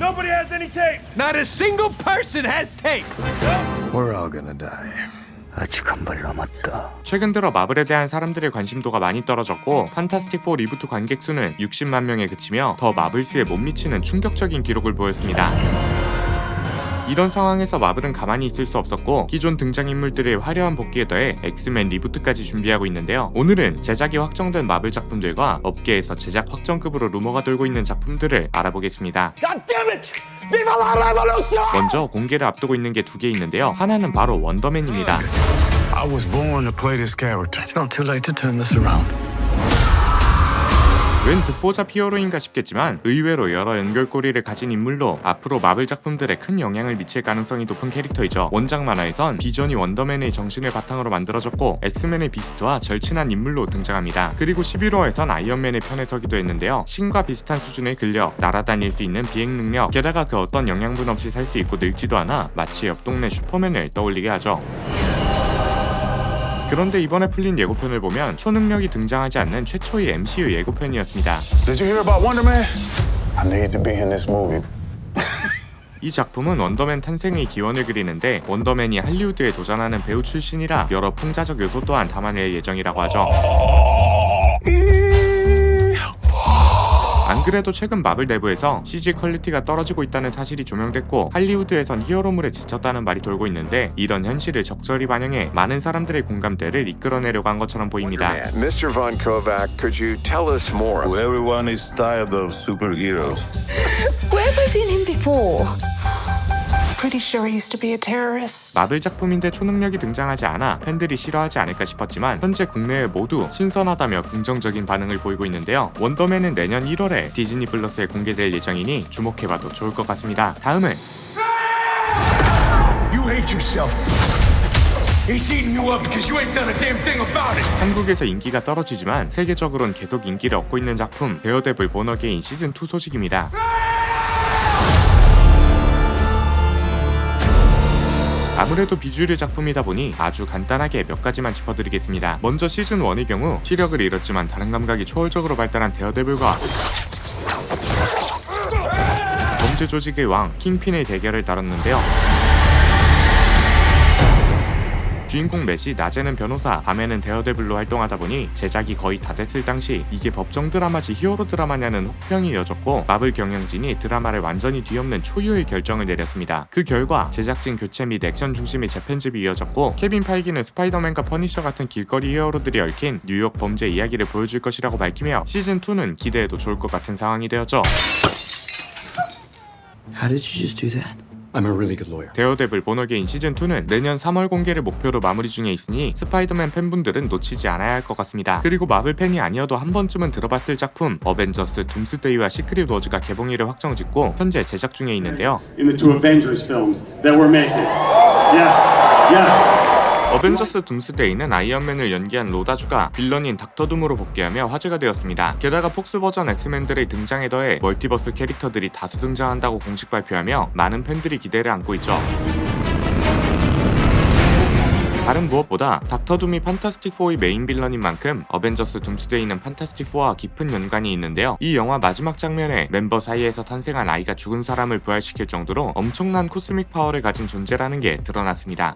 Nobody has any tape. Not a single person has tape. We're all gonna die. 아직 한 발 남았다. 최근 들어 마블에 대한 사람들의 관심도가 많이 떨어졌고 판타스틱4 리부트 관객 수는 60만 명에 그치며 더 마블스에 못 미치는 충격적인 기록을 보였습니다. 이런 상황에서 마블은 가만히 있을 수 없었고 기존 등장인물들의 화려한 복귀에 더해 엑스맨 리부트까지 준비하고 있는데요. 오늘은 제작이 확정된 마블 작품들과 업계에서 제작 확정급으로 루머가 돌고 있는 작품들을 알아보겠습니다. 먼저 공개를 앞두고 있는 게 두 개 있는데요. 하나는 바로 원더맨입니다. I was born to play this character. It's not too late to turn this around. 웬 듣보잡 히어로인가 싶겠지만 의외로 여러 연결고리를 가진 인물로 앞으로 마블 작품들에 큰 영향을 미칠 가능성이 높은 캐릭터이죠. 원작 만화에선 비전이 원더맨의 정신을 바탕으로 만들어졌고 엑스맨의 비스트와 절친한 인물로 등장합니다. 그리고 11호에선 아이언맨의 편에 서기도 했는데요. 신과 비슷한 수준의 근력, 날아다닐 수 있는 비행 능력, 게다가 그 어떤 영양분 없이 살 수 있고 늙지도 않아 마치 옆 동네 슈퍼맨을 떠올리게 하죠. 그런데 이번에 풀린 예고편을 보면 초능력이 등장하지 않는 최초의 MCU 예고편이었습니다. Did you hear about Wonder Man? I need to be in this movie. 이 작품은 원더맨 탄생의 기원을 그리는데 원더맨이 할리우드에 도전하는 배우 출신이라 여러 풍자적 요소 또한 담아낼 예정이라고 하죠. 안 그래도 최근 마블 내부에서 CG 퀄리티가 떨어지고 있다는 사실이 조명됐고 할리우드에선 히어로물에 지쳤다는 말이 돌고 있는데 이런 현실을 적절히 반영해 많은 사람들의 공감대를 이끌어내려고 한 것처럼 보입니다. Mr. Von Kovac, could you tell us more? Everyone is tired of superheroes. Where have I seen him before? Pretty sure he used to be a terrorist. 마블 작품인데 초능력이 등장하지 않아 팬들이 싫어하지 않을까 싶었지만 현재 국내에 모두 신선하다며 긍정적인 반응을 보이고 있는데요. 원더맨은 내년 1월에 디즈니 플러스에 공개될 예정이니 주목해봐도 좋을 것 같습니다. 다음은 You hate yourself. He's eating you up because you ain't done a damn thing about it. 한국에서 인기가 떨어지지만 세계적으로는 계속 인기를 얻고 있는 작품 데어데블 본 어게인 시즌2 소식입니다. 아무래도 비주류 작품이다 보니 아주 간단하게 몇 가지만 짚어드리겠습니다. 먼저 시즌1의 경우 시력을 잃었지만 다른 감각이 초월적으로 발달한 데어데블과 범죄 조직의 왕 킹핀의 대결을 다뤘는데요. 주인공 맷이 낮에는 변호사, 밤에는 데어데블로 활동하다 보니 제작이 거의 다 됐을 당시 이게 법정 드라마지 히어로 드라마냐는 혹평이 이어졌고 마블 경영진이 드라마를 완전히 뒤엎는 초유의 결정을 내렸습니다. 그 결과 제작진 교체 및 액션 중심의 재편집이 이어졌고 케빈 파이기는 스파이더맨과 퍼니셔 같은 길거리 히어로들이 얽힌 뉴욕 범죄 이야기를 보여줄 것이라고 밝히며 시즌2는 기대해도 좋을 것 같은 상황이 되었죠. How did you just do that? I'm a really good lawyer. 데어데블 본 어게인 시즌2는 내년 3월 공개를 목표로 마무리 중에 있으니 스파이더맨 팬분들은 놓치지 않아야 할 것 같습니다. 그리고 마블 팬이 아니어도 한 번쯤은 들어봤을 작품 어벤져스 둠스데이와 시크릿 워즈가 개봉일을 확정짓고 현재 제작 중에 있는데요. In the two Avengers films that we're making. Yes, yes. 어벤져스 둠스데이는 아이언맨을 연기한 로다주가 빌런인 닥터둠으로 복귀하며 화제가 되었습니다. 게다가 폭스 버전 엑스맨들의 등장에 더해 멀티버스 캐릭터들이 다수 등장한다고 공식 발표하며 많은 팬들이 기대를 안고 있죠. 다른 무엇보다 닥터둠이 판타스틱4의 메인 빌런인 만큼 어벤져스 둠스데이는 판타스틱4와 깊은 연관이 있는데요. 이 영화 마지막 장면에 멤버 사이에서 탄생한 아이가 죽은 사람을 부활시킬 정도로 엄청난 코스믹 파워를 가진 존재라는 게 드러났습니다.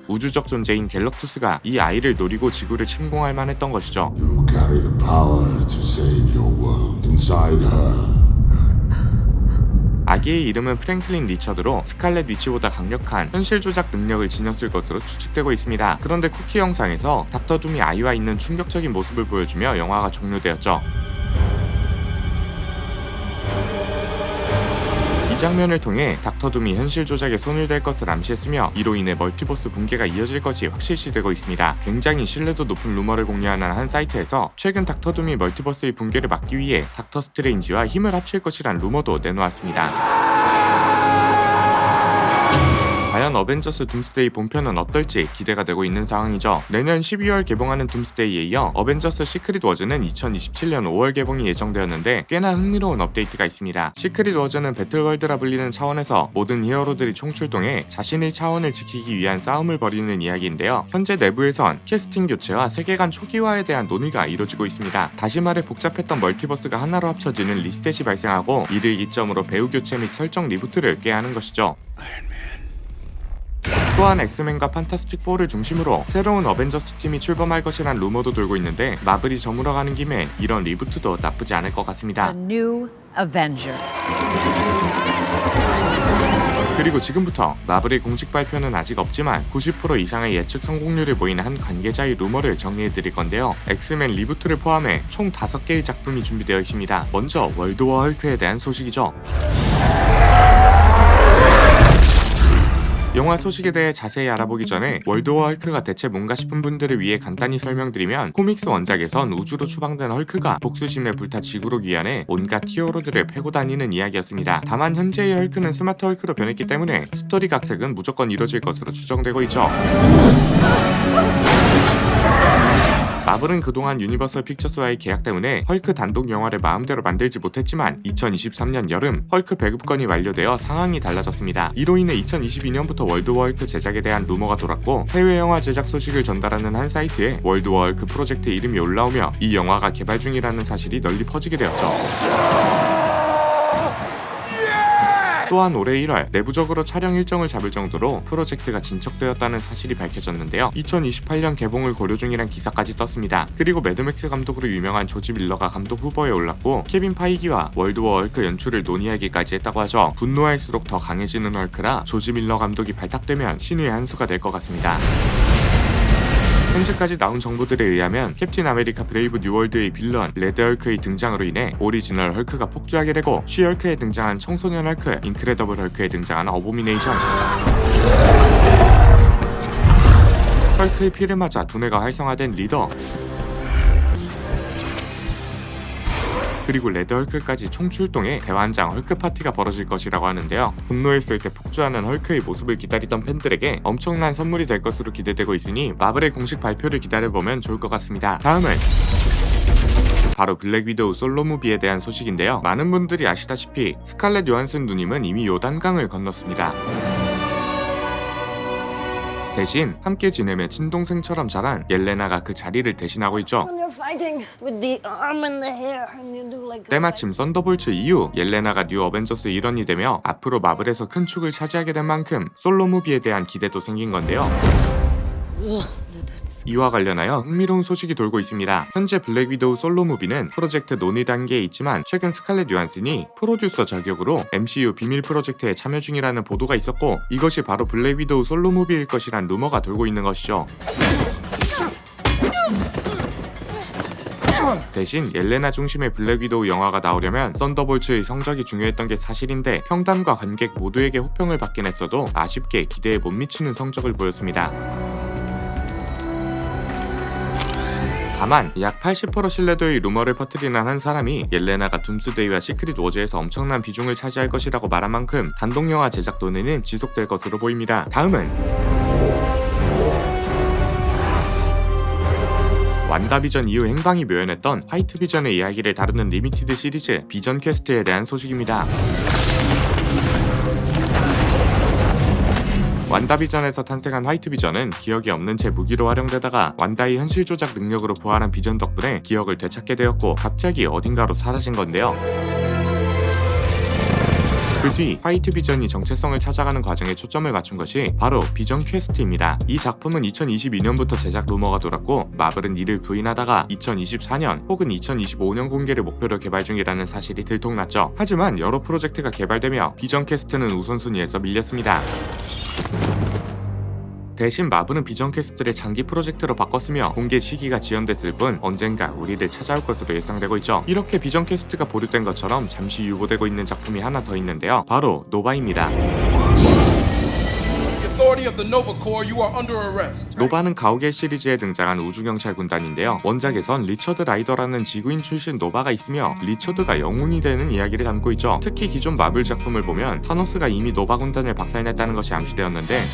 우주적 존재인 갤럭투스가 이 아이를 노리고 지구를 침공할 만했던 것이죠. You carry the power to save your world inside her. 아기의 이름은 프랭클린 리처드로 스칼렛 위치보다 강력한 현실 조작 능력을 지녔을 것으로 추측되고 있습니다. 그런데 쿠키 영상에서 닥터둠이 아이와 있는 충격적인 모습을 보여주며 영화가 종료되었죠. 이 장면을 통해 닥터둠이 현실 조작에 손을 댈 것을 암시했으며 이로 인해 멀티버스 붕괴가 이어질 것이 확실시되고 있습니다. 굉장히 신뢰도 높은 루머를 공유하는 한 사이트에서 최근 닥터둠이 멀티버스의 붕괴를 막기 위해 닥터 스트레인지와 힘을 합칠 것이란 루머도 내놓았습니다. 과연 과연 어벤져스 둠스데이 본편은 어떨지 기대가 되고 있는 상황이죠. 내년 12월 개봉하는 둠스데이에 이어 어벤져스 시크릿 워즈는 2027년 5월 개봉이 예정되었는데 꽤나 흥미로운 업데이트가 있습니다. 시크릿 워즈는 배틀월드라 불리는 차원에서 모든 히어로들이 총출동해 자신의 차원을 지키기 위한 싸움을 벌이는 이야기인데요. 현재 내부에선 캐스팅 교체와 세계관 초기화에 대한 논의가 이루어지고 있습니다. 다시 말해 복잡했던 멀티버스가 하나로 합쳐지는 리셋이 발생하고 이를 이점으로 배우 교체 및 설정 리부트를 꾀하는 것이죠. 또한 엑스맨과 판타스틱 4를 중심으로 새로운 어벤져스 팀이 출범할 것이란 루머도 돌고 있는데 마블이 저물어가는 김에 이런 리부트도 나쁘지 않을 것 같습니다. New Avengers. 그리고 지금부터 마블의 공식 발표는 아직 없지만 90% 이상의 예측 성공률을 보이는 한 관계자의 루머를 정리해드릴 건데요. 엑스맨 리부트를 포함해 총 5개의 작품이 준비되어 있습니다. 먼저 월드워 헐크에 대한 소식이죠. 영화 소식에 대해 자세히 알아보기 전에 월드워 헐크가 대체 뭔가 싶은 분들을 위해 간단히 설명드리면 코믹스 원작에선 우주로 추방된 헐크가 복수심에 불타 지구로 귀환해 온갖 히어로들을 패고 다니는 이야기였습니다. 다만 현재의 헐크는 스마트 헐크로 변했기 때문에 스토리 각색은 무조건 이뤄질 것으로 추정되고 있죠. 마블은 그동안 유니버설 픽처스와의 계약 때문에 헐크 단독 영화를 마음대로 만들지 못했지만 2023년 여름 헐크 배급권이 완료되어 상황이 달라졌습니다. 이로 인해 2022년부터 월드워 헐크 제작에 대한 루머가 돌았고 해외 영화 제작 소식을 전달하는 한 사이트에 월드워 헐크 프로젝트 이름이 올라오며 이 영화가 개발 중이라는 사실이 널리 퍼지게 되었죠. 또한 올해 1월 내부적으로 촬영 일정을 잡을 정도로 프로젝트가 진척되었다는 사실이 밝혀졌는데요. 2028년 개봉을 고려 중이란 기사까지 떴습니다. 그리고 매드맥스 감독으로 유명한 조지 밀러가 감독 후보에 올랐고 케빈 파이기와 월드워 헐크 연출을 논의하기까지 했다고 하죠. 분노할수록 더 강해지는 헐크라 조지 밀러 감독이 발탁되면 신의 한 수가 될 것 같습니다. 현재까지 나온 정보들에 의하면 캡틴 아메리카 브레이브 뉴월드의 빌런 레드 헐크의 등장으로 인해 오리지널 헐크가 폭주하게 되고 쉬 헐크에 등장한 청소년 헐크, 인크레더블 헐크에 등장한 어보미네이션, 헐크의 피를 맞아 두뇌가 활성화된 리더, 그리고 레드 헐크까지 총출동해 대환장 헐크 파티가 벌어질 것이라고 하는데요. 분노했을 때 폭주하는 헐크의 모습을 기다리던 팬들에게 엄청난 선물이 될 것으로 기대되고 있으니 마블의 공식 발표를 기다려보면 좋을 것 같습니다. 다음은 바로 블랙 위도우 솔로 무비에 대한 소식인데요. 많은 분들이 아시다시피 스칼렛 요한슨 누님은 이미 요단강을 건넜습니다. 대신 함께 지내며 친동생처럼 자란 옐레나가 그 자리를 대신하고 있죠. 때마침 썬더볼츠 이후 옐레나가 뉴 어벤져스 일원이 되며 앞으로 마블에서 큰 축을 차지하게 된 만큼 솔로 무비에 대한 기대도 생긴 건데요. 이와 관련하여 흥미로운 소식이 돌고 있습니다. 현재 블랙 위도우 솔로 무비는 프로젝트 논의 단계에 있지만 최근 스칼렛 요한슨이 프로듀서 자격으로 MCU 비밀 프로젝트에 참여 중이라는 보도가 있었고 이것이 바로 블랙 위도우 솔로 무비일 것이란 루머가 돌고 있는 것이죠. 대신 옐레나 중심의 블랙 위도우 영화가 나오려면 썬더볼츠의 성적이 중요했던 게 사실인데 평단과 관객 모두에게 호평을 받긴 했어도 아쉽게 기대에 못 미치는 성적을 보였습니다. 다만 약 80% 신뢰도의 루머를 퍼뜨리는 한 사람이 옐레나가 둠스데이와 시크릿 워즈에서 엄청난 비중을 차지할 것이라고 말한 만큼 단독영화 제작 논의는 지속될 것으로 보입니다. 다음은 완다비전 이후 행방이 묘연했던 화이트 비전의 이야기를 다루는 리미티드 시리즈 비전 퀘스트에 대한 소식입니다. 완다비전에서 탄생한 화이트 비전은 기억이 없는 채 무기로 활용되다가 완다의 현실 조작 능력으로 부활한 비전 덕분에 기억을 되찾게 되었고 갑자기 어딘가로 사라진 건데요. 그 뒤 화이트 비전이 정체성을 찾아가는 과정에 초점을 맞춘 것이 바로 비전 퀘스트입니다. 이 작품은 2022년부터 제작 루머가 돌았고 마블은 이를 부인하다가 2024년 혹은 2025년 공개를 목표로 개발 중이라는 사실이 들통났죠. 하지만 여러 프로젝트가 개발되며 비전 퀘스트는 우선순위에서 밀렸습니다. 대신 마블은 비전 퀘스트를 장기 프로젝트로 바꿨으며 공개 시기가 지연됐을 뿐 언젠가 우리를 찾아올 것으로 예상되고 있죠. 이렇게 비전 퀘스트가 보류된 것처럼 잠시 유보되고 있는 작품이 하나 더 있는데요. 바로 노바입니다. majority of the Nova Corps, you are under arrest. 노바는 가오갤 시리즈에 등장한 우주경찰 군단인데요. 원작에선 리처드 라이더라는 지구인 출신 노바가 있으며 리처드가 영웅이 되는 이야기를 담고 있죠. 특히 기존 마블 작품을 보면 타노스가 이미 노바 군단을 박살냈다는 것이 암시되었는데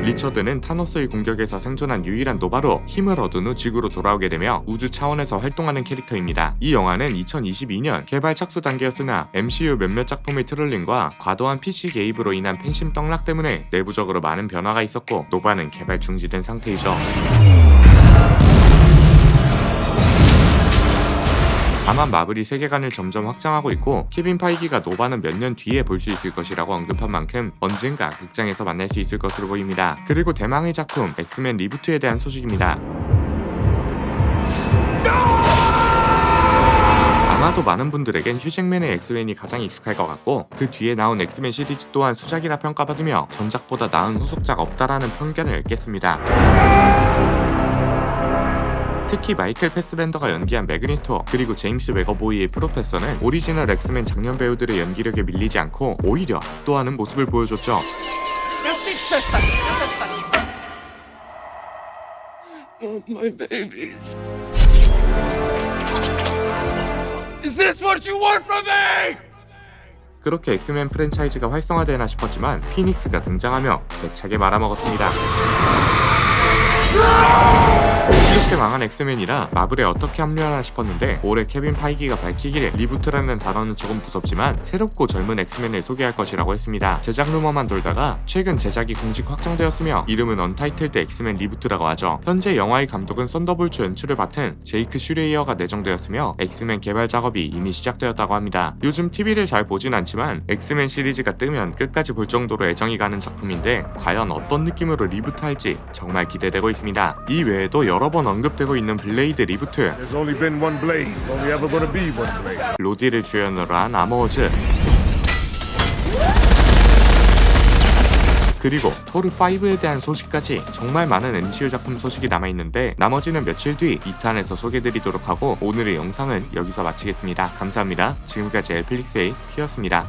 리처드는 타노스의 공격에서 생존한 유일한 노바로 힘을 얻은 후 지구로 돌아오게 되며 우주 차원에서 활동하는 캐릭터입니다. 이 영화는 2022년 개발 착수 단계였으나 MCU 몇몇 작품의 트롤링과 과도한 PC 개입으로 인한 팬심 떡락 때문에 내부적으로 많은 변화가 있었고 노바는 개발 중지된 상태이죠. 다만 마블이 세계관을 점점 확장하고 있고 케빈 파이기가 노바는 몇 년 뒤에 볼 수 있을 것이라고 언급한 만큼 언젠가 극장에서 만날 수 있을 것으로 보입니다. 그리고 대망의 작품 엑스맨 리부트에 대한 소식입니다. 아마도 많은 분들에겐 휴잭맨의 엑스맨이 가장 익숙할 것 같고 그 뒤에 나온 엑스맨 시리즈 또한 수작이라 평가받으며 전작보다 나은 후속작 없다라는 편견을 깼습니다. 특히 마이클 패스벤더가 연기한 매그니토 그리고 제임스 맥어보이의 프로페서는 오리지널 엑스맨 장년 배우들의 연기력에 밀리지 않고 오히려 압도하는 모습을 보여줬죠. My baby. Is this what you want from me? 그렇게 엑스맨 프랜차이즈가 활성화되나 싶었지만 피닉스가 등장하며 대차게 말아먹었습니다. 이렇게 망한 엑스맨이라 마블에 어떻게 합류하나 싶었는데 올해 케빈 파이기가 밝히기를 리부트라는 단어는 조금 무섭지만 새롭고 젊은 엑스맨을 소개할 것이라고 했습니다. 제작 루머만 돌다가 최근 제작이 공식 확정되었으며 이름은 언타이틀드 엑스맨 리부트라고 하죠. 현재 영화의 감독은 썬더볼츠 연출을 맡은 제이크 슈레이어가 내정되었으며 엑스맨 개발 작업이 이미 시작되었다고 합니다. 요즘 TV를 잘 보진 않지만 엑스맨 시리즈가 뜨면 끝까지 볼 정도로 애정이 가는 작품인데 과연 어떤 느낌으로 리부트할지 정말 기대되고 있습니다. 이 외에도 여러 번 언급되고 있는 블레이드 리부트, There's only been one blade. Only ever gonna be one blade. 로디를 주연으로 한 아머워즈, 그리고 토르5에 대한 소식까지 정말 많은 MCU 작품 소식이 남아있는데 나머지는 며칠 뒤 2탄에서 소개드리도록 하고 오늘의 영상은 여기서 마치겠습니다. 감사합니다. 지금까지 엘플릭스의 키였습니다.